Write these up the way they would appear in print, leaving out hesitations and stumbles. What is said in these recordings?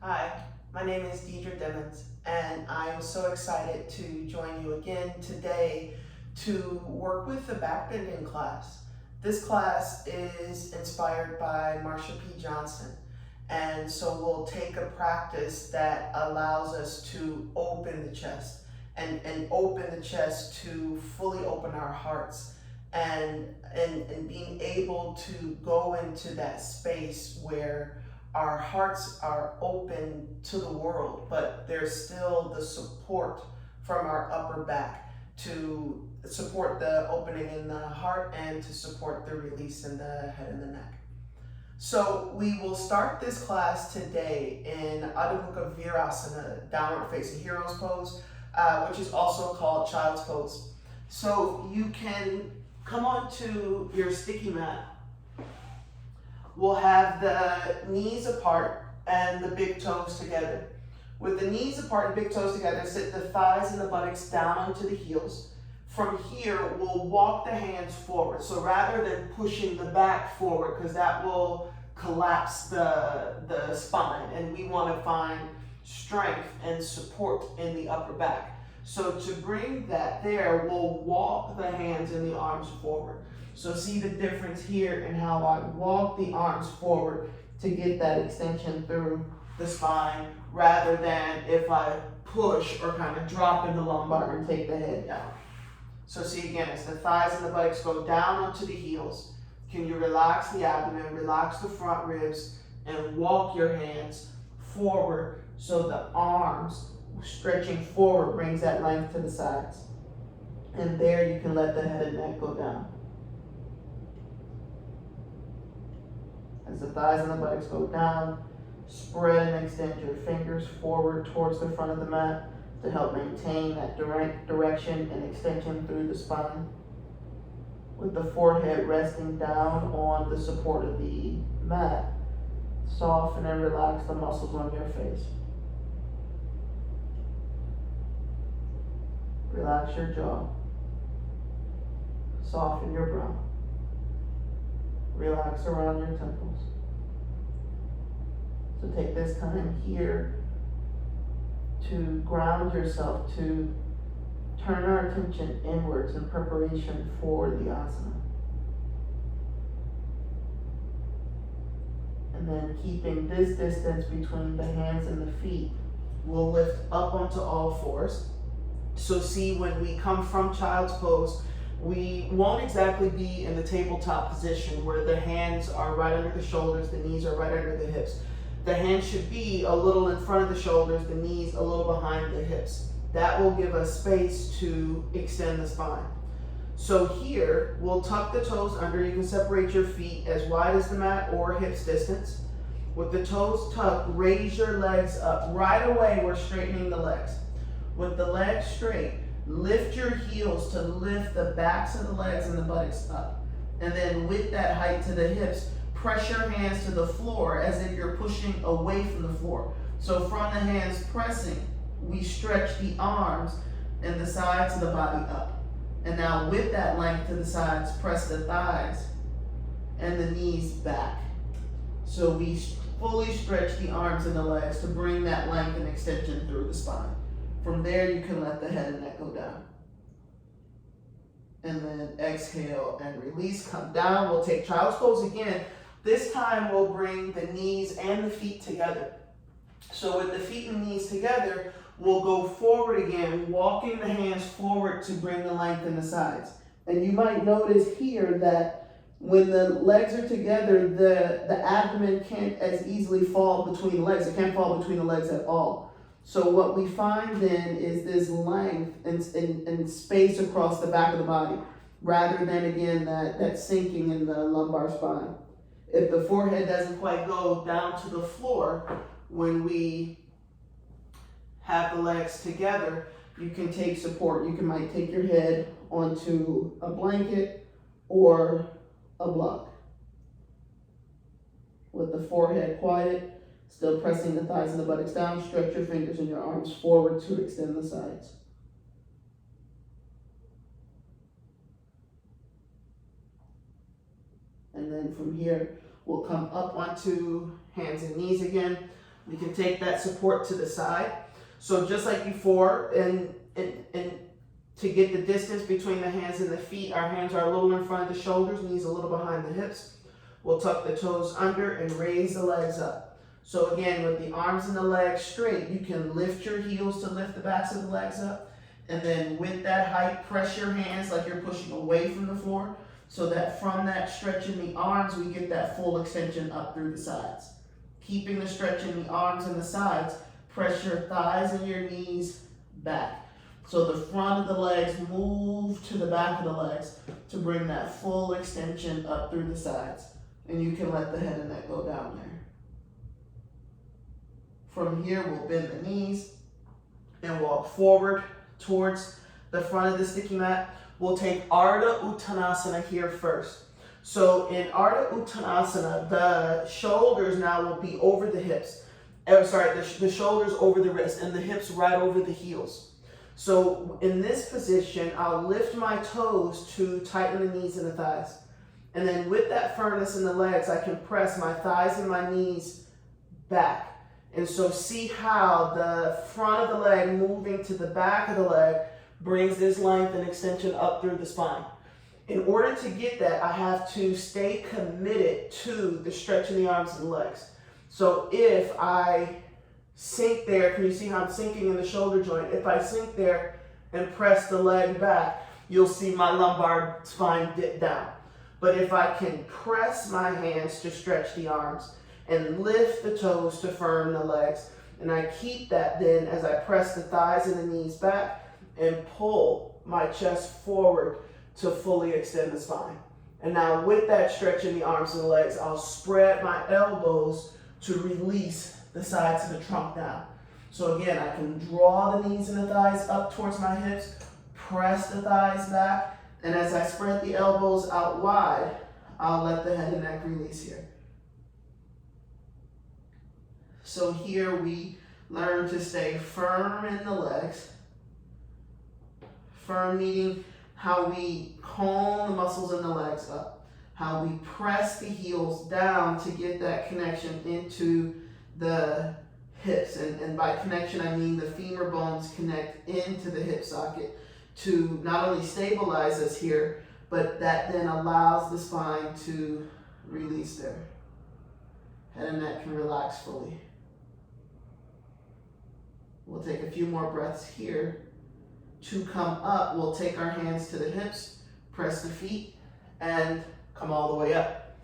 Hi, my name is Deidre Demons, and I am so excited to join you again today to work with the backbending class. This class is inspired by Marsha P. Johnson, and so we'll take a practice that allows us to open the chest and open the chest to fully open our hearts and being able to go into that space where our hearts are open to the world, but there's still the support from our upper back to support the opening in the heart and to support the release in the head and the neck. So we will start this class today in Adho Mukha Virasana, downward facing hero's pose, which is also called child's pose. So you can come onto your sticky mat. We'll have the knees apart and the big toes together. With the knees apart and big toes together, sit the thighs and the buttocks down onto the heels. From here, we'll walk the hands forward. So rather than pushing the back forward, because that will collapse the spine, and we want to find strength and support in the upper back. So to bring that there, we'll walk the hands and the arms forward. So see the difference here in how I walk the arms forward to get that extension through the spine, rather than if I push or kind of drop in the lumbar and take the head down. So see again, as the thighs and the buttocks go down onto the heels, can you relax the abdomen, relax the front ribs, and walk your hands forward so the arms stretching forward brings that length to the sides. And there you can let the head and neck go down. As the thighs and the buttocks go down, spread and extend your fingers forward towards the front of the mat to help maintain that direct direction and extension through the spine. With the forehead resting down on the support of the mat, soften and relax the muscles on your face. Relax your jaw. Soften your brow. Relax around your temples. So take this time here to ground yourself, to turn our attention inwards in preparation for the asana. And then keeping this distance between the hands and the feet, we'll lift up onto all fours. So see, when we come from child's pose, we won't exactly be in the tabletop position where the hands are right under the shoulders, the knees are right under the hips. The hands should be a little in front of the shoulders, the knees a little behind the hips. That will give us space to extend the spine. So here, we'll tuck the toes under. You can separate your feet as wide as the mat or hips distance. With the toes tucked, raise your legs up. Right away, we're straightening the legs. With the legs straight, lift your heels to lift the backs of the legs and the buttocks up. And then with that height to the hips, press your hands to the floor as if you're pushing away from the floor. So from the hands pressing, we stretch the arms and the sides of the body up. And now with that length to the sides, press the thighs and the knees back. So we fully stretch the arms and the legs to bring that length and extension through the spine. From there, you can let the head and neck go down. And then exhale and release, come down. We'll take child's pose again. This time we'll bring the knees and the feet together. So with the feet and knees together, we'll go forward again, walking the hands forward to bring the length in the sides. And you might notice here that when the legs are together, the abdomen can't as easily fall between the legs. It can't fall between the legs at all. So what we find then is this length and space across the back of the body, rather than, again, that sinking in the lumbar spine. If the forehead doesn't quite go down to the floor when we have the legs together, you can take support. You might take your head onto a blanket or a block. With the forehead quiet, still pressing the thighs and the buttocks down, stretch your fingers and your arms forward to extend the sides. And then from here, we'll come up onto hands and knees again. We can take that support to the side. So just like before, and to get the distance between the hands and the feet, our hands are a little in front of the shoulders, knees a little behind the hips. We'll tuck the toes under and raise the legs up. So again, with the arms and the legs straight, you can lift your heels to lift the backs of the legs up. And then with that height, press your hands like you're pushing away from the floor, so that from that stretch in the arms, we get that full extension up through the sides. Keeping the stretch in the arms and the sides, press your thighs and your knees back. So the front of the legs move to the back of the legs to bring that full extension up through the sides. And you can let the head and neck go down there. From here, we'll bend the knees and walk forward towards the front of the sticky mat. We'll take Arta Uttanasana here first. So in Arta Uttanasana, the shoulders now will be over the hips. The shoulders over the wrists and the hips right over the heels. So in this position, I'll lift my toes to tighten the knees and the thighs. And then with that firmness in the legs, I can press my thighs and my knees back. And so see how the front of the leg moving to the back of the leg brings this length and extension up through the spine. In order to get that, I have to stay committed to the stretch in the arms and legs. So if I sink there, can you see how I'm sinking in the shoulder joint? If I sink there and press the leg back, you'll see my lumbar spine dip down. But if I can press my hands to stretch the arms and lift the toes to firm the legs, and I keep that then as I press the thighs and the knees back and pull my chest forward to fully extend the spine. And now with that stretch in the arms and the legs, I'll spread my elbows to release the sides of the trunk down. So again, I can draw the knees and the thighs up towards my hips, press the thighs back, and as I spread the elbows out wide, I'll let the head and neck release here. So here we learn to stay firm in the legs. Firm meaning how we comb the muscles in the legs up, how we press the heels down to get that connection into the hips. And by connection, I mean the femur bones connect into the hip socket to not only stabilize us here, but that then allows the spine to release there. Head and neck can relax fully. We'll take a few more breaths here. To come up, we'll take our hands to the hips, press the feet, and come all the way up.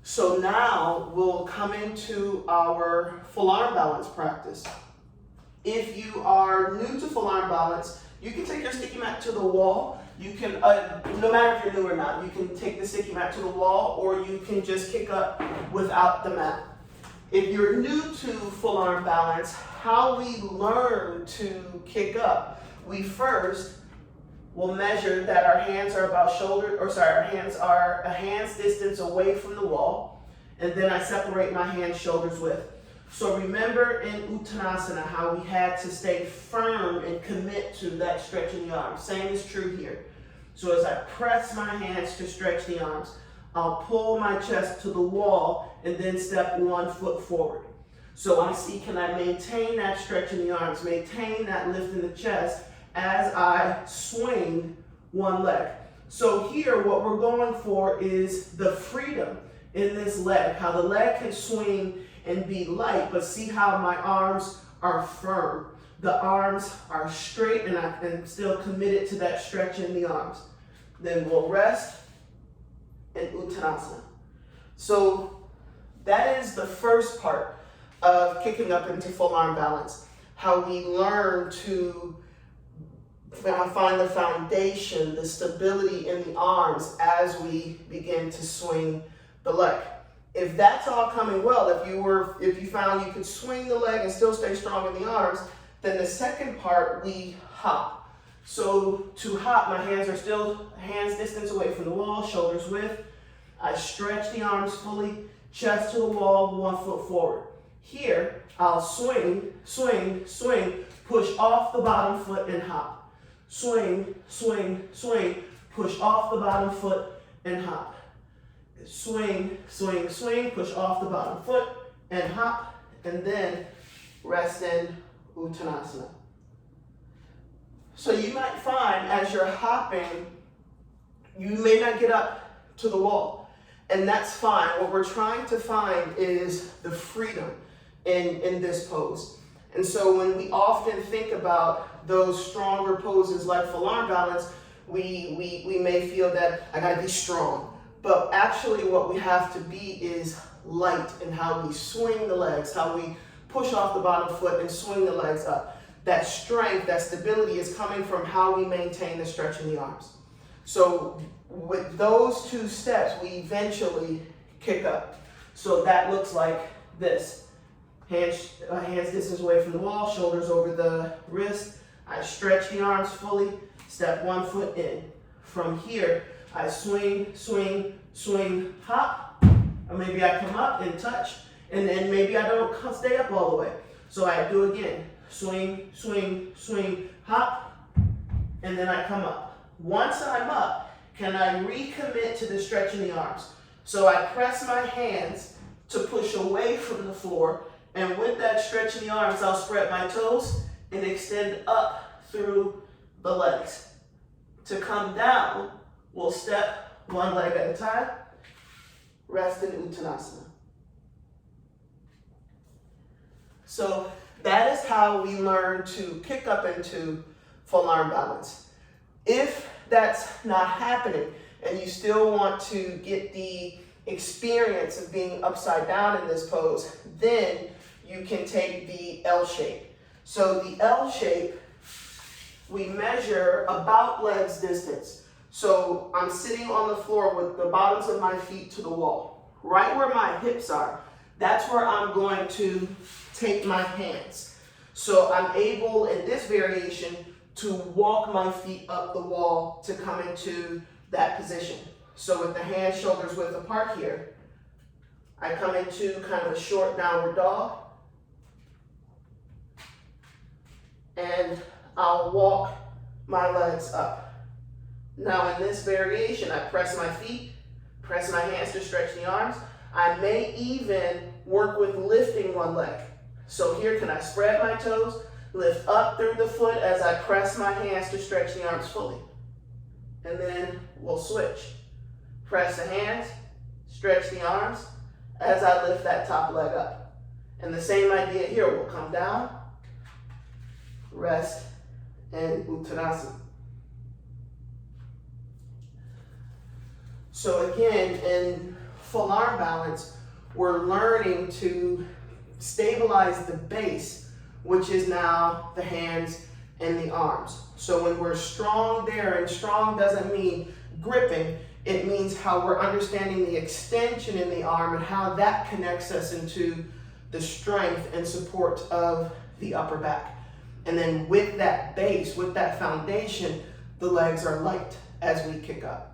So now we'll come into our full arm balance practice. If you are new to full arm balance, you can take your sticky mat to the wall. You can, no matter if you're new or not, you can take the sticky mat to the wall, or you can just kick up without the mat. If you're new to full arm balance, how we learn to kick up, we first will measure that our hands are about our hands are a hand's distance away from the wall, and then I separate my hands shoulders width. So remember in Uttanasana how we had to stay firm and commit to that stretch in the arms. Same is true here. So as I press my hands to stretch the arms, I'll pull my chest to the wall and then step 1 foot forward. So I see, can I maintain that stretch in the arms, maintain that lift in the chest as I swing one leg. So here what we're going for is the freedom in this leg, how the leg can swing and be light, but see how my arms are firm. The arms are straight and I am still committed to that stretch in the arms. Then we'll rest in Uttanasana. So that is the first part of kicking up into full arm balance, how we learn to find the foundation, the stability in the arms as we begin to swing the leg. If that's all coming well, if you found you could swing the leg and still stay strong in the arms, then the second part, we hop. So to hop, my hands are still hands distance away from the wall, shoulders width. I stretch the arms fully, chest to the wall, 1 foot forward. Here, I'll swing, swing, swing, push off the bottom foot and hop. Swing, swing, swing, push off the bottom foot and hop. Swing, swing, swing, push off the bottom foot and hop, and then rest in Uttanasana. So you might find as you're hopping, you may not get up to the wall, and that's fine. What we're trying to find is the freedom in this pose. And so when we often think about those stronger poses like full arm balance, we may feel that I gotta be strong. But actually what we have to be is light in how we swing the legs, how we push off the bottom foot and swing the legs up. That strength, that stability is coming from how we maintain the stretch in the arms. So with those two steps, we eventually kick up. So that looks like this. Hands distance away from the wall, shoulders over the wrist. I stretch the arms fully, step one foot in. From here, I swing, swing, swing, hop. Or maybe I come up and touch, and then maybe I don't stay up all the way. So I do again, swing, swing, swing, hop, and then I come up. Once I'm up, can I recommit to the stretch in the arms? So I press my hands to push away from the floor, and with that stretch in the arms, I'll spread my toes and extend up through the legs. To come down, we'll step one leg at a time, rest in Uttanasana. So that is how we learn to kick up into full arm balance. If that's not happening and you still want to get the experience of being upside down in this pose, then you can take the L shape. So the L shape, we measure about legs distance. So I'm sitting on the floor with the bottoms of my feet to the wall. Right where my hips are, that's where I'm going to take my hands. So I'm able, in this variation, to walk my feet up the wall to come into that position. So with the hands, shoulders width apart here, I come into kind of a short downward dog. And I'll walk my legs up. Now in this variation, I press my feet, press my hands to stretch the arms. I may even work with lifting one leg. So here, can I spread my toes, lift up through the foot as I press my hands to stretch the arms fully. And then we'll switch. Press the hands, stretch the arms as I lift that top leg up. And the same idea here, we'll come down, rest, and Uttanasana. So again, in full arm balance, we're learning to stabilize the base, which is now the hands and the arms. So when we're strong there, and strong doesn't mean gripping, it means how we're understanding the extension in the arm and how that connects us into the strength and support of the upper back. And then with that base, with that foundation, the legs are light as we kick up.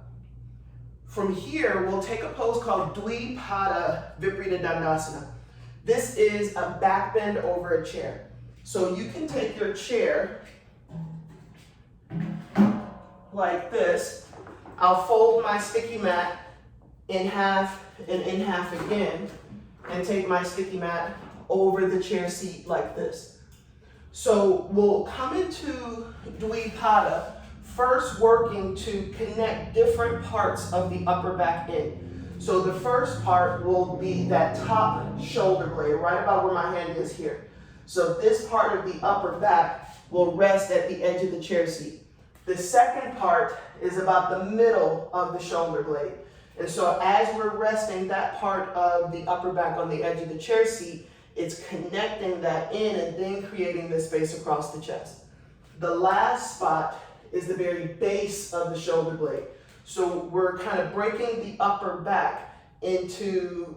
From here, we'll take a pose called Dvipada Viparita Dandasana. This is a back bend over a chair. So you can take your chair like this. I'll fold my sticky mat in half and in half again, and take my sticky mat over the chair seat like this. So we'll come into Dvipada, first working to connect different parts of the upper back in. So the first part will be that top shoulder blade, right about where my hand is here. So this part of the upper back will rest at the edge of the chair seat. The second part is about the middle of the shoulder blade. And so as we're resting that part of the upper back on the edge of the chair seat, it's connecting that in and then creating this space across the chest. The last spot is the very base of the shoulder blade. So we're kind of breaking the upper back into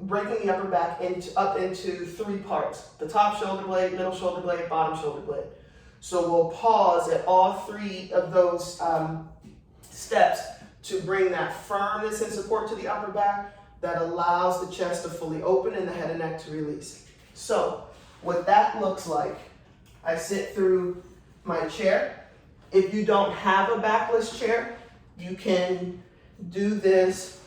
up into three parts: the top shoulder blade, middle shoulder blade, bottom shoulder blade. So we'll pause at all three of those steps to bring that firmness and support to the upper back that allows the chest to fully open and the head and neck to release. So what that looks like, I sit through my chair. If you don't have a backless chair, you can do this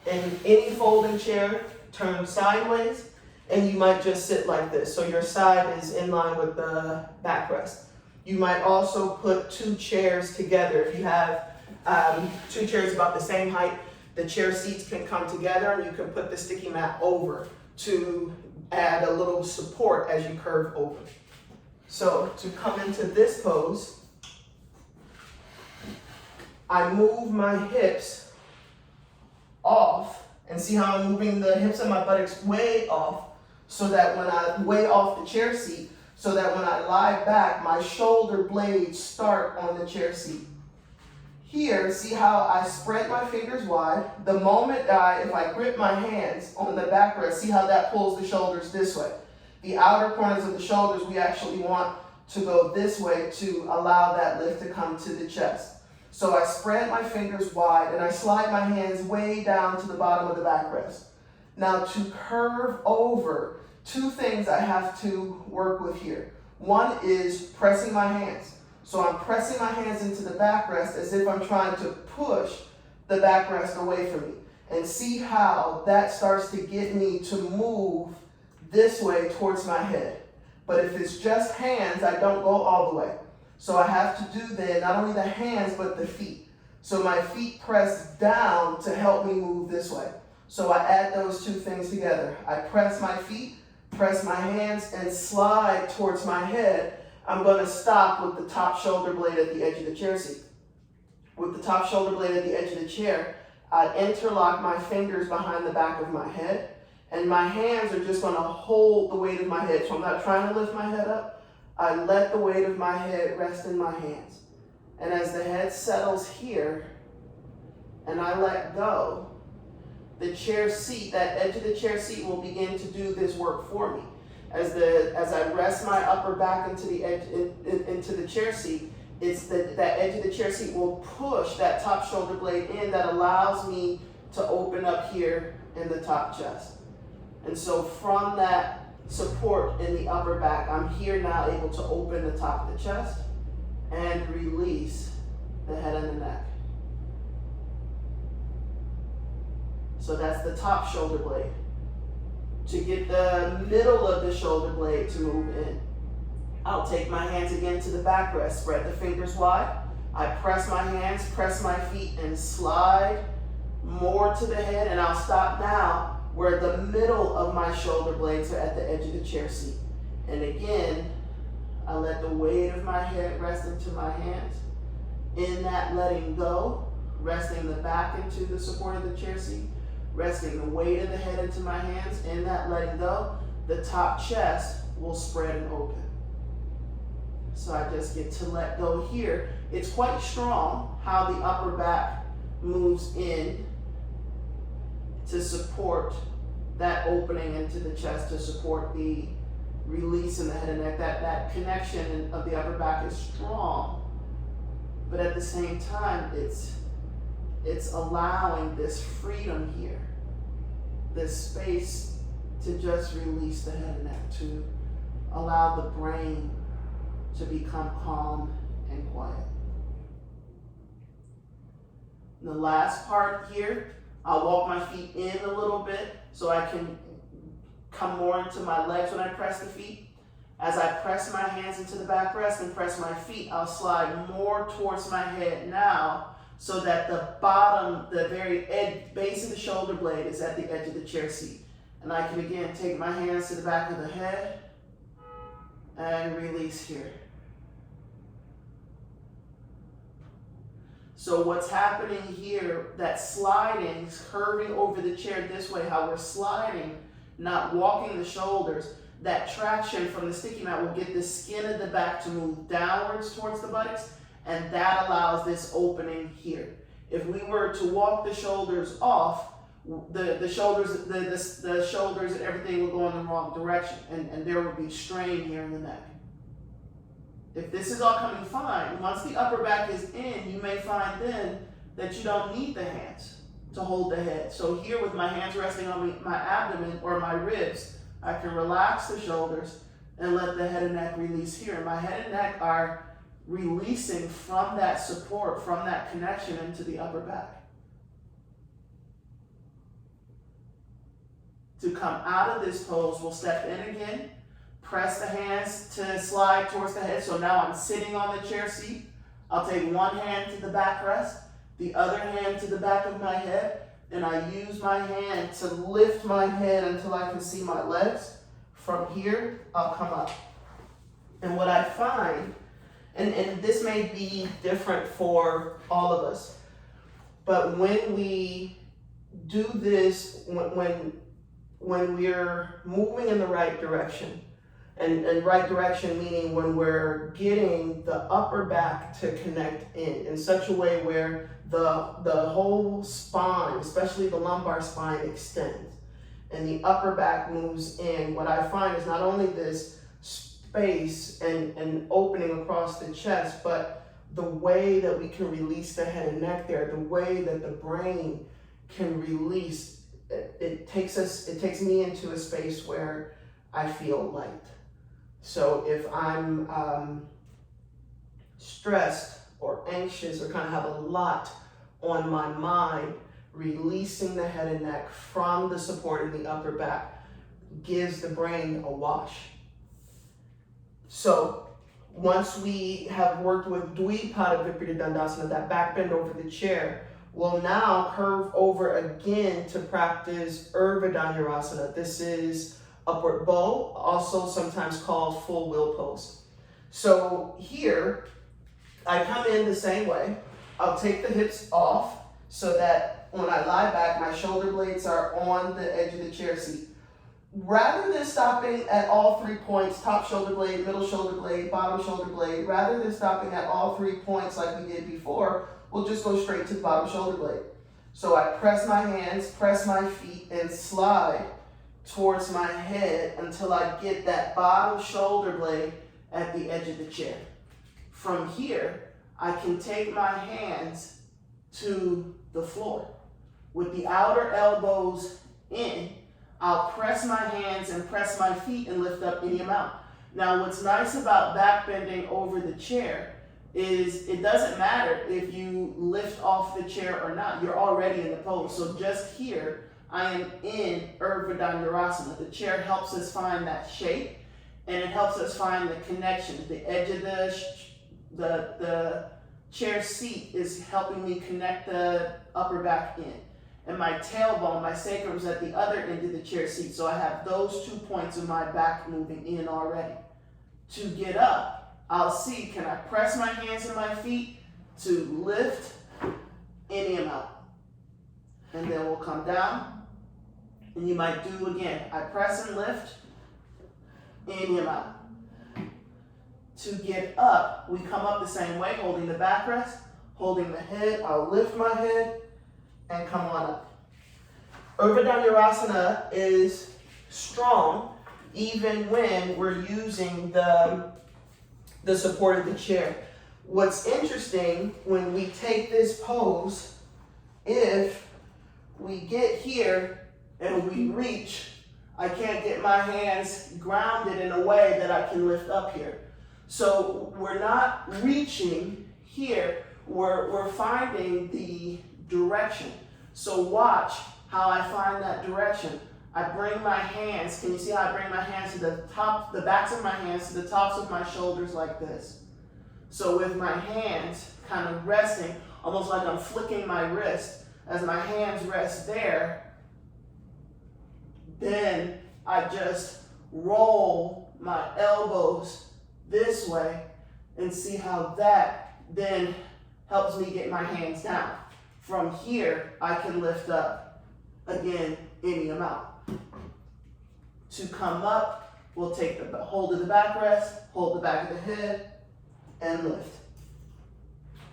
in any folding chair, turn sideways, and you might just sit like this. So your side is in line with the backrest. You might also put 2 chairs together. If you have 2 chairs about the same height, the chair seats can come together and you can put the sticky mat over to add a little support as you curve over. So to come into this pose, I move my hips off, and see how I'm moving the hips of my buttocks way off, so that when I way off the chair seat, so that when I lie back, my shoulder blades start on the chair seat. Here, see how I spread my fingers wide. The moment if I grip my hands on the backrest, see how that pulls the shoulders this way. The outer corners of the shoulders, we actually want to go this way to allow that lift to come to the chest. So I spread my fingers wide and I slide my hands way down to the bottom of the backrest. Now to curve over, 2 things I have to work with here. One is pressing my hands. So I'm pressing my hands into the backrest as if I'm trying to push the backrest away from me. And see how that starts to get me to move this way towards my head. But if it's just hands, I don't go all the way. So I have to do then not only the hands, but the feet. So my feet press down to help me move this way. So I add those 2 things together. I press my feet, press my hands, and slide towards my head. I'm going to stop with the top shoulder blade at the edge of the chair seat. With the top shoulder blade at the edge of the chair, I interlock my fingers behind the back of my head, and my hands are just going to hold the weight of my head. So I'm not trying to lift my head up. I let the weight of my head rest in my hands. And as the head settles here, and I let go, the chair seat, that edge of the chair seat will begin to do this work for me. As I rest my upper back into the edge, into the chair seat, it's that edge of the chair seat will push that top shoulder blade in that allows me to open up here in the top chest. And so from that support in the upper back, I'm here now able to open the top of the chest and release the head and the neck. So that's the top shoulder blade. To get the middle of the shoulder blade to move in, I'll take my hands again to the backrest, spread the fingers wide. I press my hands, press my feet, and slide more to the head, and I'll stop now where the middle of my shoulder blades are at the edge of the chair seat. And again, I let the weight of my head rest into my hands. In that letting go, resting the back into the support of the chair seat, resting the weight of the head into my hands. In that letting go, the top chest will spread and open. So I just get to let go here. It's quite strong how the upper back moves in to support that opening into the chest, to support the release in the head and neck. That connection of the upper back is strong, but at the same time, it's allowing this freedom here, this space to just release the head and neck, to allow the brain to become calm and quiet. And the last part here, I'll walk my feet in a little bit so I can come more into my legs when I press the feet. As I press my hands into the backrest and press my feet, I'll slide more towards my head now so that the bottom, the very base of the shoulder blade is at the edge of the chair seat. And I can again take my hands to the back of the head and release here. So what's happening here, that sliding, curving over the chair this way, how we're sliding, not walking the shoulders, that traction from the sticky mat will get the skin of the back to move downwards towards the buttocks, and that allows this opening here. If we were to walk the shoulders off, the shoulders and everything would go in the wrong direction, and there would be strain here in the neck. If this is all coming fine, once the upper back is in, you may find then that you don't need the hands to hold the head. So here with my hands resting on my abdomen or my ribs, I can relax the shoulders and let the head and neck release here. And my head and neck are releasing from that support, from that connection into the upper back. To come out of this pose, we'll step in again, press the hands to slide towards the head. So now I'm sitting on the chair seat. I'll take one hand to the backrest, the other hand to the back of my head, and I use my hand to lift my head until I can see my legs. From here, I'll come up. And what I find, and this may be different for all of us, but when we do this, when we're moving in the right direction, and right direction meaning when we're getting the upper back to connect in such a way where the whole spine, especially the lumbar spine, extends and the upper back moves in, what I find is not only this space and opening across the chest, but the way that we can release the head and neck there, the way that the brain can release, it takes me into a space where I feel light. So if I'm stressed or anxious or kind of have a lot on my mind, releasing the head and neck from the support in the upper back gives the brain a wash. So once we have worked with Dvipada Viparita Dandasana, that back bend over the chair, we'll now curve over again to practice Urdhva Dhanurasana. This is upward bow, also sometimes called full wheel pose. So here, I come in the same way. I'll take the hips off so that when I lie back, my shoulder blades are on the edge of the chair seat. Rather than stopping at all 3 points, top shoulder blade, middle shoulder blade, bottom shoulder blade, rather than stopping at all 3 points like we did before, we'll just go straight to the bottom shoulder blade. So I press my hands, press my feet, and slide towards my head until I get that bottom shoulder blade at the edge of the chair. From here, I can take my hands to the floor. With the outer elbows in, I'll press my hands and press my feet and lift up any amount. Now, what's nice about back bending over the chair is it doesn't matter if you lift off the chair or not. You're already in the pose. So just here, I am in Urdhva Dhanurasana. The chair helps us find that shape, and it helps us find the connection. The edge of the chair seat is helping me connect the upper back in. And my tailbone, my sacrum's at the other end of the chair seat. So I have those 2 points of my back moving in already. To get up, I'll see, can I press my hands and my feet to lift any amount? And then we'll come down. And you might do again. I press and lift any amount. To get up, we come up the same way, holding the backrest, holding the head. I'll lift my head and come on up. Urdhva Dhanurasana is strong even when we're using the support of the chair. What's interesting when we take this pose, if we get here and we reach, I can't get my hands grounded in a way that I can lift up here. So we're not reaching here, we're finding the direction. So watch how I find that direction. I bring my hands, can you see how I bring my hands to the top, the backs of my hands to the tops of my shoulders like this. So with my hands kind of resting, almost like I'm flicking my wrist, as my hands rest there, then I just roll my elbows this way and see how that then helps me get my hands down. From here, I can lift up, again, any amount. To come up, we'll take the hold of the backrest, hold the back of the head, and lift.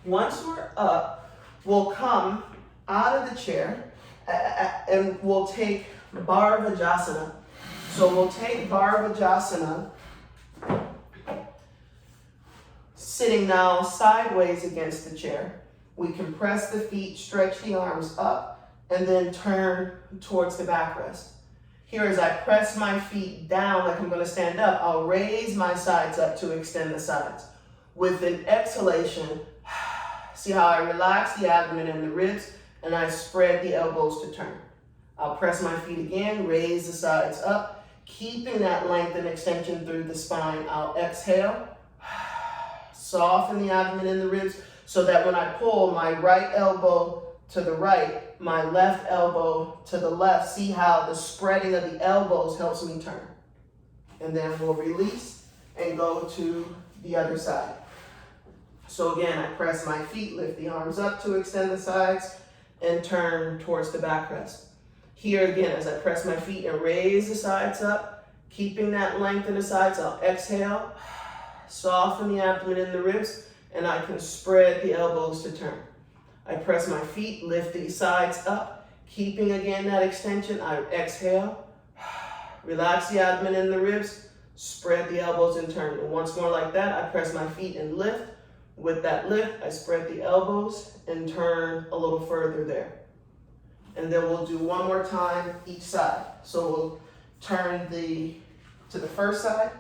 Once we're up, we'll come out of the chair and we'll take Bharavajasana. So we'll take Bharavajasana, sitting now sideways against the chair. We can press the feet, stretch the arms up, and then turn towards the backrest. Here, as I press my feet down like I'm going to stand up, I'll raise my sides up to extend the sides. With an exhalation, see how I relax the abdomen and the ribs, and I spread the elbows to turn. I'll press my feet again, raise the sides up, keeping that length and extension through the spine. I'll exhale, soften the abdomen and the ribs so that when I pull my right elbow to the right, my left elbow to the left, see how the spreading of the elbows helps me turn. And then we'll release and go to the other side. So again, I press my feet, lift the arms up to extend the sides, and turn towards the backrest. Here again, as I press my feet and raise the sides up, keeping that length in the sides, I'll exhale, soften the abdomen and the ribs, and I can spread the elbows to turn. I press my feet, lift the sides up, keeping again that extension. I exhale, relax the abdomen and the ribs, spread the elbows and turn. And once more like that, I press my feet and lift. With that lift, I spread the elbows and turn a little further there. And then we'll do one more time each side. So we'll turn to the first side,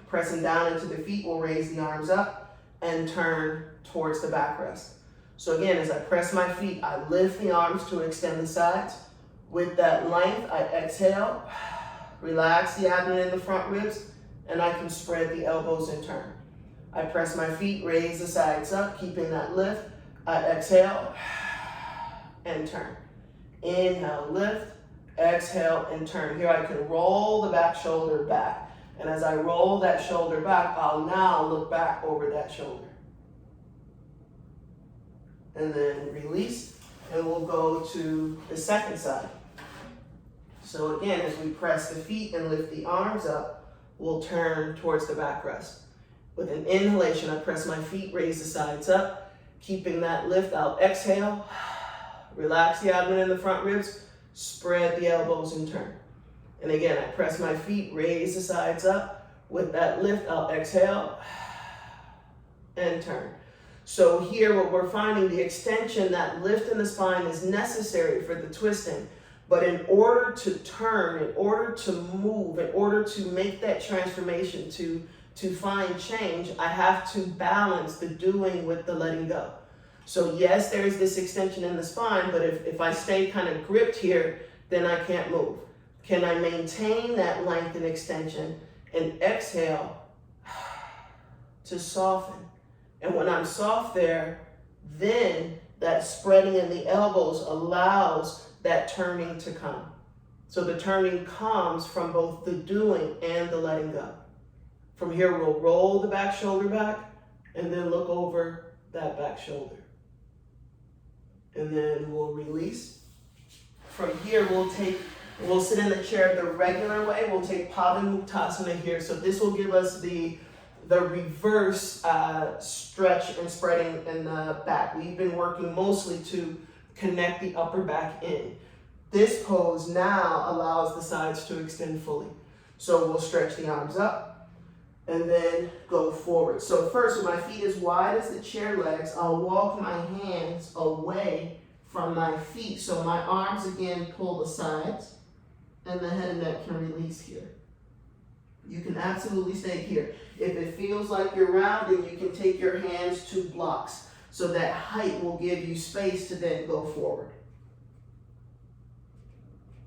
pressing down into the feet, we'll raise the arms up and turn towards the backrest. So again, as I press my feet, I lift the arms to extend the sides. With that length, I exhale, relax the abdomen and the front ribs, and I can spread the elbows and turn. I press my feet, raise the sides up, keeping that lift. I exhale and turn. Inhale, lift, exhale, and turn. Here I can roll the back shoulder back. And as I roll that shoulder back, I'll now look back over that shoulder. And then release, and we'll go to the second side. So again, as we press the feet and lift the arms up, we'll turn towards the backrest. With an inhalation, I press my feet, raise the sides up, keeping that lift. I'll exhale, relax the abdomen and the front ribs, spread the elbows and turn. And again, I press my feet, raise the sides up. With that lift, I'll exhale and turn. So here what we're finding, the extension, that lift in the spine is necessary for the twisting. But in order to turn, in order to move, in order to make that transformation, to find change, I have to balance the doing with the letting go. So yes, there is this extension in the spine, but if I stay kind of gripped here, then I can't move. Can I maintain that length and extension and exhale to soften? And when I'm soft there, then that spreading in the elbows allows that turning to come. So the turning comes from both the doing and the letting go. From here, we'll roll the back shoulder back and then look over that back shoulder. And then we'll release. From here, we'll sit in the chair the regular way. We'll take Pavanmuktasana here. So this will give us the reverse stretch and spreading in the back. We've been working mostly to connect the upper back in. This pose now allows the sides to extend fully. So we'll stretch the arms up and then go forward. So first, with my feet as wide as the chair legs, I'll walk my hands away from my feet. So my arms again pull the sides and the head and neck can release here. You can absolutely stay here. If it feels like you're rounding, you can take your hands to blocks. So that height will give you space to then go forward.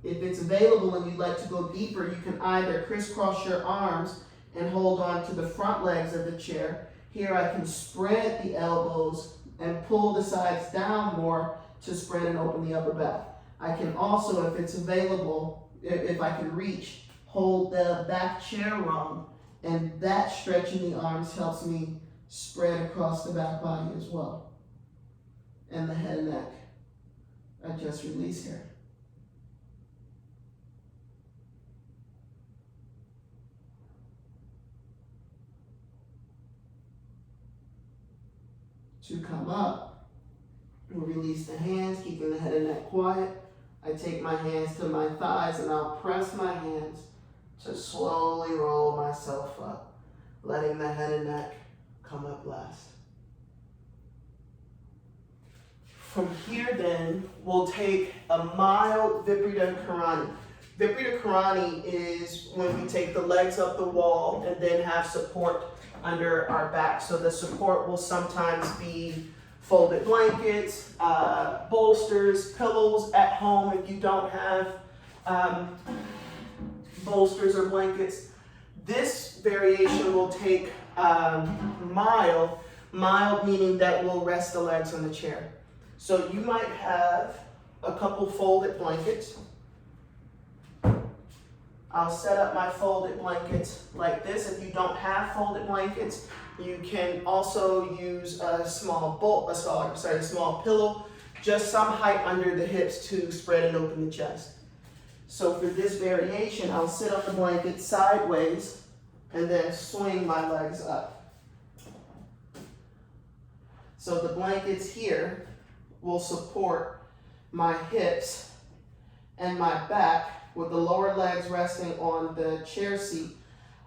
If it's available and you'd like to go deeper, you can either crisscross your arms and hold on to the front legs of the chair. Here I can spread the elbows and pull the sides down more to spread and open the upper back. I can also, if it's available, if I can reach, hold the back chair rung, and that stretching the arms helps me spread across the back body as well. And the head and neck. I just release here. To come up, we'll release the hands, keeping the head and neck quiet. I take my hands to my thighs and I'll press my hands to slowly roll myself up, letting the head and neck come up last. From here then, we'll take a mild Viparita Karani. Viparita Karani is when we take the legs up the wall and then have support under our back. So the support will sometimes be folded blankets, bolsters, pillows at home if you don't have bolsters or blankets. This variation will take mild meaning that will rest the legs on the chair. So you might have a couple folded blankets. I'll set up my folded blankets like this. If you don't have folded blankets, you can also use a small pillow, just some height under the hips to spread and open the chest. So for this variation, I'll sit on the blanket sideways and then swing my legs up. So the blankets here will support my hips and my back. With the lower legs resting on the chair seat,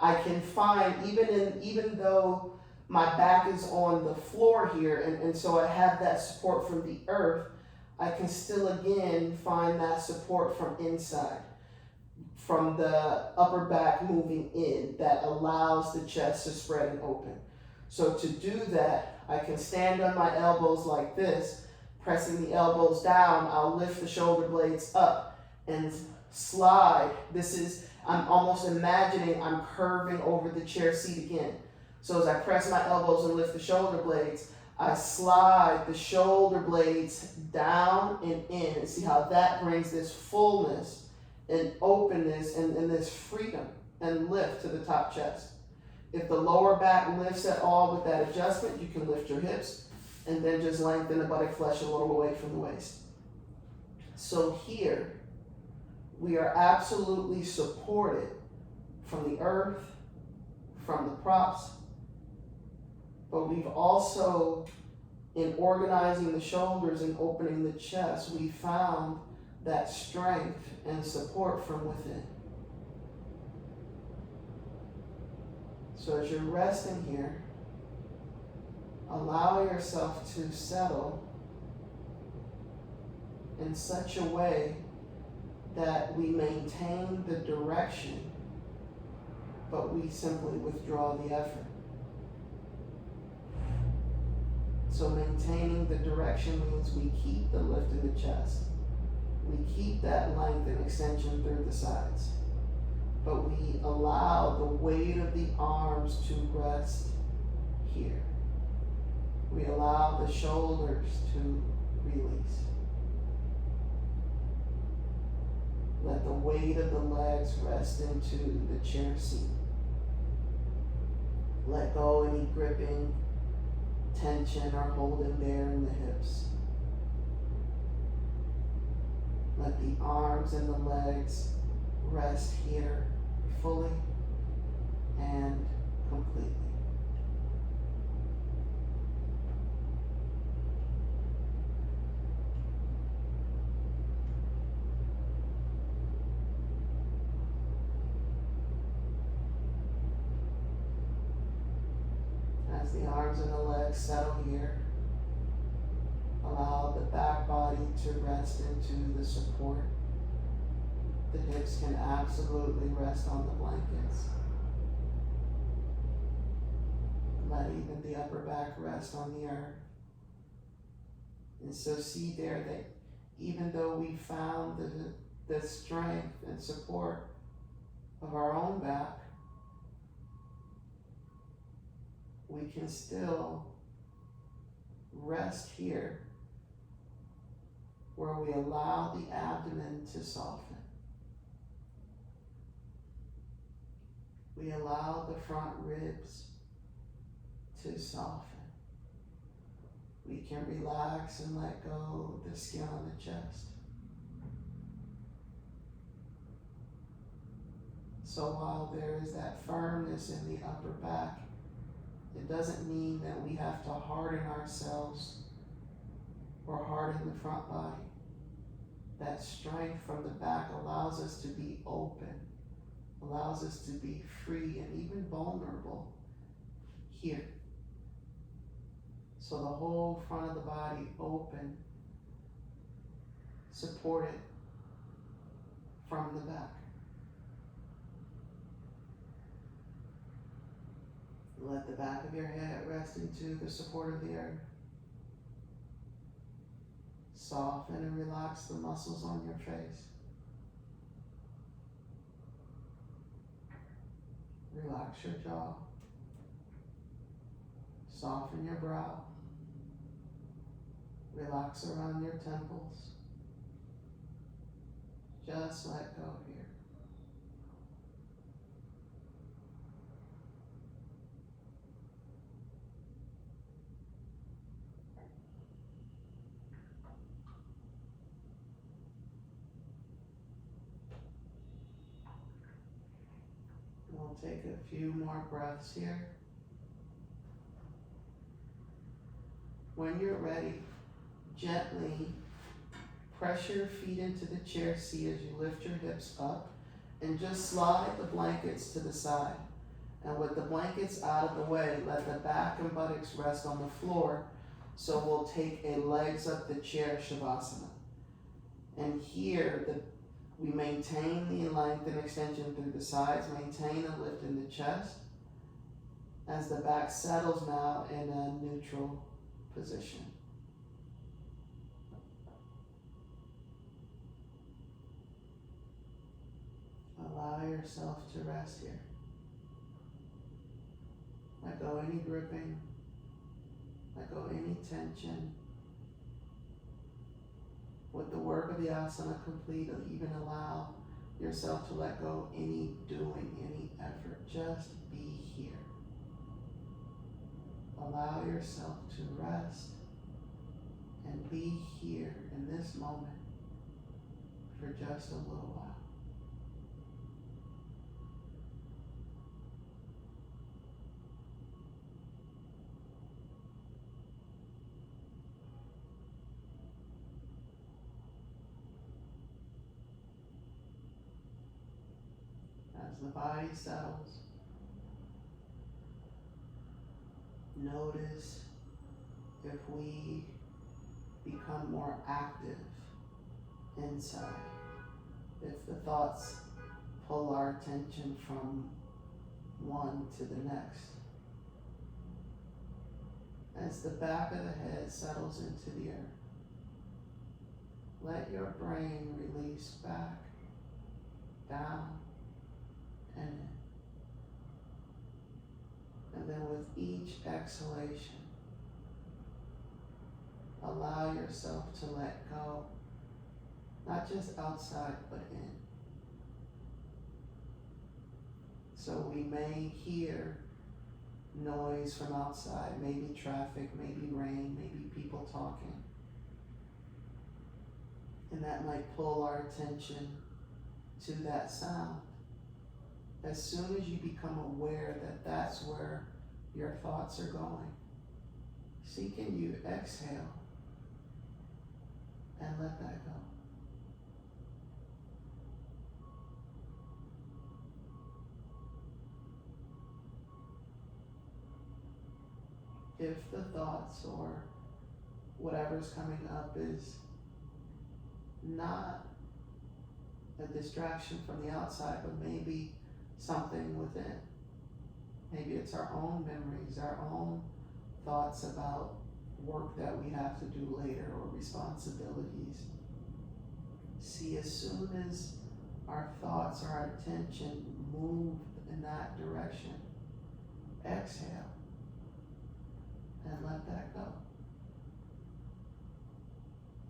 I can find, even though my back is on the floor here, and so I have that support from the earth, I can still again find that support from inside, from the upper back moving in, that allows the chest to spread and open. So to do that, I can stand on my elbows like this, pressing the elbows down. I'll lift the shoulder blades up and slide. I'm almost imagining I'm curving over the chair seat again. So as I press my elbows and lift the shoulder blades, I slide the shoulder blades down and in, and see how that brings this fullness and openness and this freedom and lift to the top chest. If the lower back lifts at all with that adjustment, you can lift your hips and then just lengthen the buttock flesh a little away from the waist. So here, we are absolutely supported from the earth, from the props, but we've also, in organizing the shoulders and opening the chest, we found that strength and support from within. So as you're resting here, allow yourself to settle in such a way that we maintain the direction, but we simply withdraw the effort. So maintaining the direction means we keep the lift in the chest. We keep that length and extension through the sides, but we allow the weight of the arms to rest here. We allow the shoulders to release. Let the weight of the legs rest into the chair seat. Let go any gripping, tension, or holding there in the hips. Let the arms and the legs rest here fully and completely. As the arms and the legs settle here, allow the back body to rest into the support. The hips can absolutely rest on the blankets. Let even the upper back rest on the earth. And so see there that even though we found the strength and support of our own back, we can still rest here where we allow the abdomen to soften. We allow the front ribs to soften. We can relax and let go of the skin on the chest. So while there is that firmness in the upper back, it doesn't mean that we have to harden ourselves or harden the front body. That strength from the back allows us to be open, allows us to be free and even vulnerable here. So the whole front of the body open, supported from the back. Let the back of your head rest into the support of the earth. Soften and relax the muscles on your face. Relax your jaw. Soften your brow. Relax around your temples. Just let go here. We'll take a few more breaths here. When you're ready, gently press your feet into the chair seat as you lift your hips up and just slide the blankets to the side. And with the blankets out of the way, let the back and buttocks rest on the floor. So we'll take a legs up the chair Shavasana. And here, we maintain the length and extension through the sides, maintain a lift in the chest as the back settles now in a neutral position. Allow yourself to rest here. Let go any gripping, let go any tension. With the work of the asana complete, even allow yourself to let go any doing, any effort. Just be here. Allow yourself to rest and be here in this moment for just a little while. As the body settles, notice if we become more active inside, if the thoughts pull our attention from one to the next. As the back of the head settles into the earth, let your brain release back, down, and in. And then with each exhalation, allow yourself to let go, not just outside, but in. So we may hear noise from outside, maybe traffic, maybe rain, maybe people talking. And that might pull our attention to that sound. As soon as you become aware that that's where your thoughts are going, see, can you exhale and let that go? If the thoughts or whatever's coming up is not a distraction from the outside, but maybe something within. Maybe it's our own memories, our own thoughts about work that we have to do later or responsibilities. See, as soon as our thoughts or our attention move in that direction, exhale and let that go.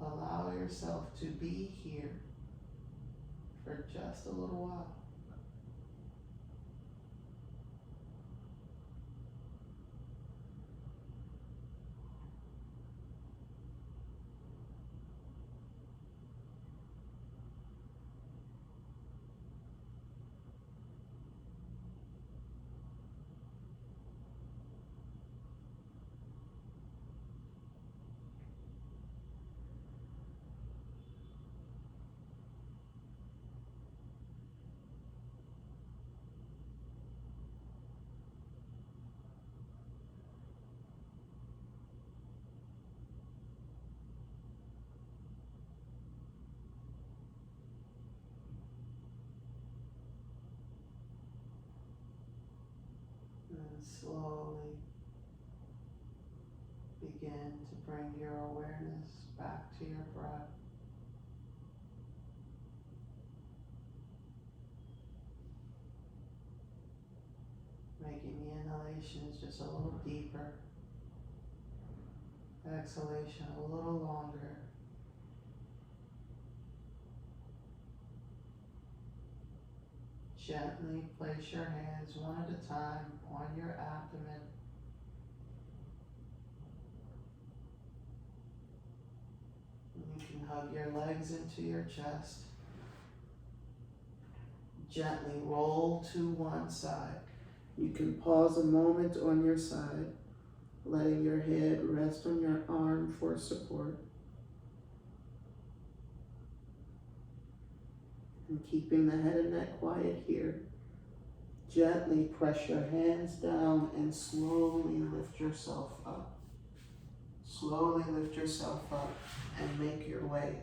Allow yourself to be here for just a little while. And slowly Begin to bring your awareness back to your breath. Making the inhalations just a little deeper. Exhalation a little longer. Gently place your hands one at a time on your abdomen. You can hug your legs into your chest. Gently roll to one side. You can pause a moment on your side, letting your head rest on your arm for support. And keeping the head and neck quiet here. Gently press your hands down and slowly lift yourself up. Slowly lift yourself up and make your way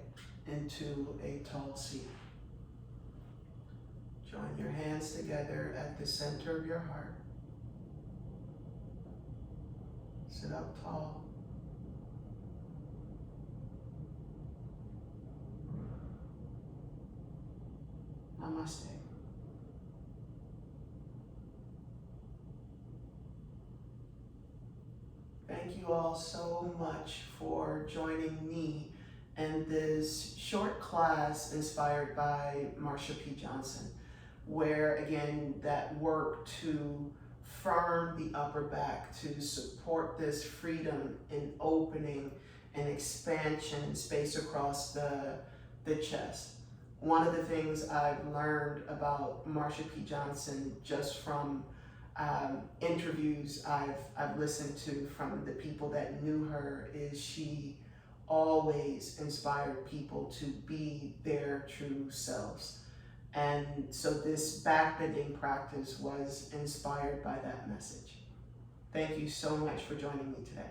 into a tall seat. Join your hands together at the center of your heart. Sit up tall. Namaste. Thank you all so much for joining me in this short class inspired by Marsha P. Johnson, where again, that work to firm the upper back, to support this freedom and opening and expansion and space across the chest. One of the things I've learned about Marsha P. Johnson just from interviews I've listened to from the people that knew her is she always inspired people to be their true selves. And so this backbending practice was inspired by that message. Thank you so much for joining me today.